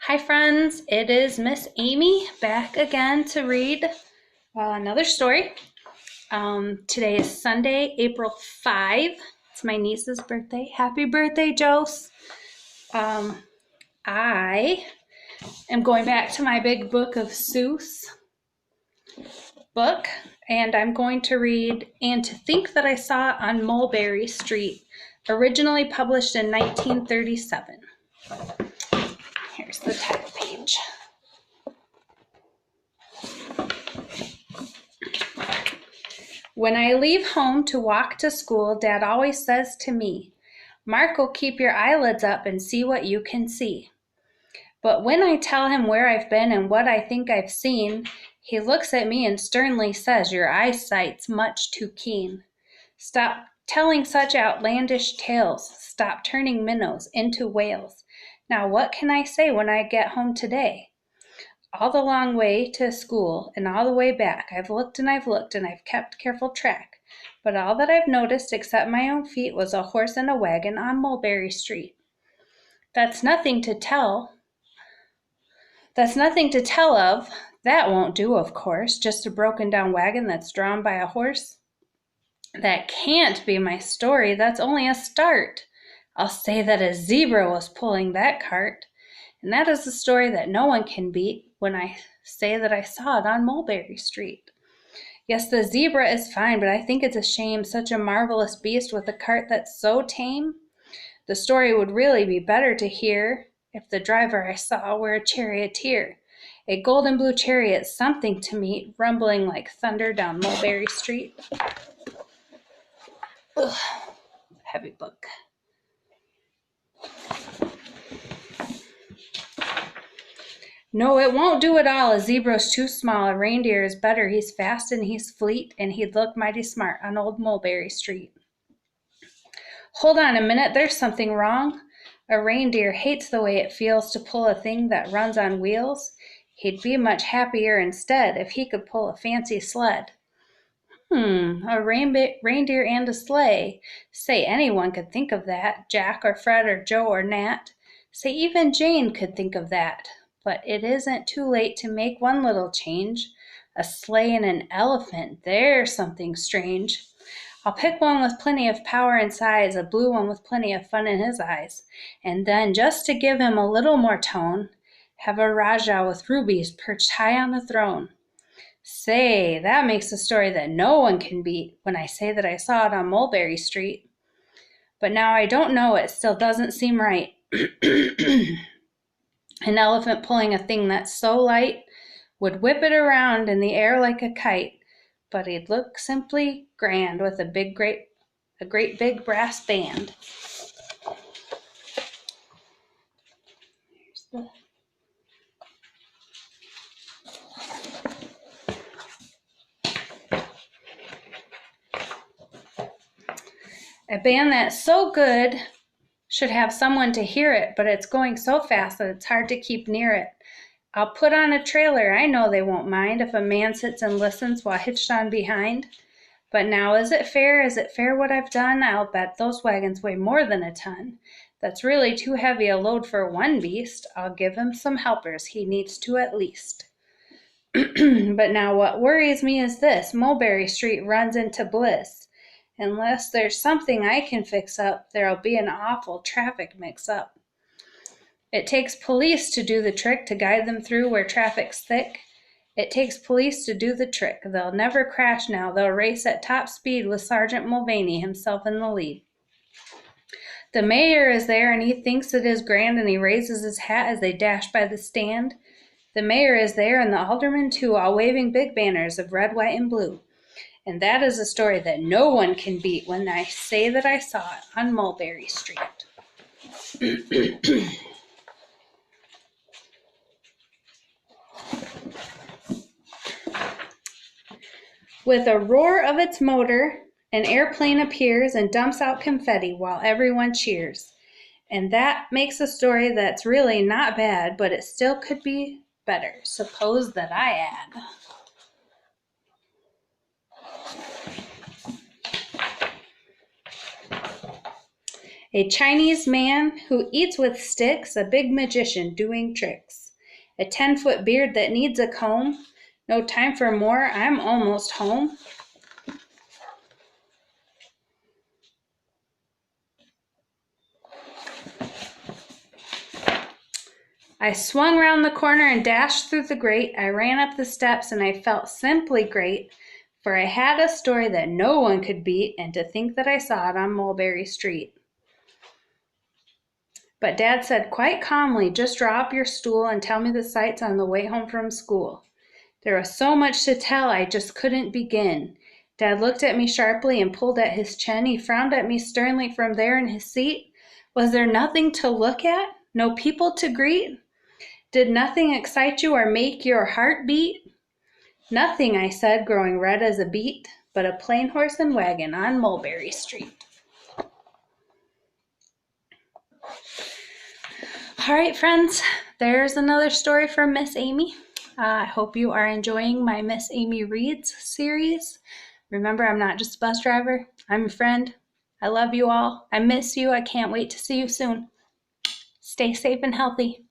Hi friends, it is Miss Amy back again to read another story. Today is Sunday, April 5. It's my niece's birthday. Happy birthday, Jose. I am going back to my big book of Seuss book, and I'm going to read And to Think That I Saw It on Mulberry Street, originally published in 1937. Here's the title page. When I leave home to walk to school, Dad always says to me, "Mark, keep your eyelids up and see what you can see." But when I tell him where I've been and what I think I've seen, he looks at me and sternly says, "Your eyesight's much too keen. Stop telling such outlandish tales. Stop turning minnows into whales. Now what can I say when I get home today? All the long way to school and all the way back, I've looked and I've kept careful track. But all that I've noticed except my own feet was a horse and a wagon on Mulberry Street. That's nothing to tell of. That won't do, of course. Just a broken down wagon that's drawn by a horse. That can't be my story. That's only a start. I'll say that a zebra was pulling that cart. And that is a story that no one can beat when I say that I saw it on Mulberry Street. Yes, the zebra is fine, but I think it's a shame, such a marvelous beast with a cart that's so tame. The story would really be better to hear if the driver I saw were a charioteer. A golden blue chariot, something to meet, rumbling like thunder down Mulberry Street. Ugh, heavy book. No, it won't do at all. A zebra's too small. A reindeer is better. He's fast and he's fleet, and he'd look mighty smart on old Mulberry Street. Hold on a minute, there's something wrong. A reindeer hates the way it feels to pull a thing that runs on wheels. He'd be much happier instead if he could pull a fancy sled. A reindeer and a sleigh. Say, anyone could think of that. Jack or Fred or Joe or Nat. Say, even Jane could think of that. But it isn't too late to make one little change. A sleigh and an elephant, there's something strange. I'll pick one with plenty of power and size, a blue one with plenty of fun in his eyes. And then, just to give him a little more tone, have a Rajah with rubies perched high on the throne. Say, that makes a story that no one can beat when I say that I saw it on Mulberry Street. But now I don't know, it still doesn't seem right. An elephant pulling a thing that's so light would whip it around in the air like a kite, but he'd look simply grand with a great big brass band. Here's the A band that's so good should have someone to hear it, but it's going so fast that it's hard to keep near it. I'll put on a trailer. I know they won't mind if a man sits and listens while hitched on behind. But now, is it fair? Is it fair what I've done? I'll bet those wagons weigh more than a ton. That's really too heavy a load for one beast. I'll give him some helpers. He needs to at least. But now what worries me is this. Mulberry Street runs into bliss. Unless there's something I can fix up, there'll be an awful traffic mix-up. It takes police to do the trick, to guide them through where traffic's thick. It takes police to do the trick. They'll never crash now. They'll race at top speed with Sergeant Mulvaney himself in the lead. The mayor is there and he thinks it is grand and he raises his hat as they dash by the stand. The mayor is there and the aldermen too, all waving big banners of red, white, and blue. And that is a story that no one can beat when I say that I saw it on Mulberry Street. With a roar of its motor, an airplane appears and dumps out confetti while everyone cheers. And that makes a story that's really not bad, but it still could be better. Suppose that I add. A Chinese man who eats with sticks, a big magician doing tricks. A 10-foot beard that needs a comb. No time for more, I'm almost home. I swung round the corner and dashed through the grate. I ran up the steps and I felt simply great, for I had a story that no one could beat, and to think that I saw it on Mulberry Street. But Dad said quite calmly, just draw up your stool and tell me the sights on the way home from school. There was so much to tell, I just couldn't begin. Dad looked at me sharply and pulled at his chin. He frowned at me sternly from there in his seat. Was there nothing to look at? No people to greet? Did nothing excite you or make your heart beat? Nothing, I said, growing red as a beet, but a plain horse and wagon on Mulberry Street. All right, friends, there's another story from Miss Amy. I hope you are enjoying my Miss Amy Reads series. Remember, I'm not just a bus driver. I'm your friend. I love you all. I miss you. I can't wait to see you soon. Stay safe and healthy.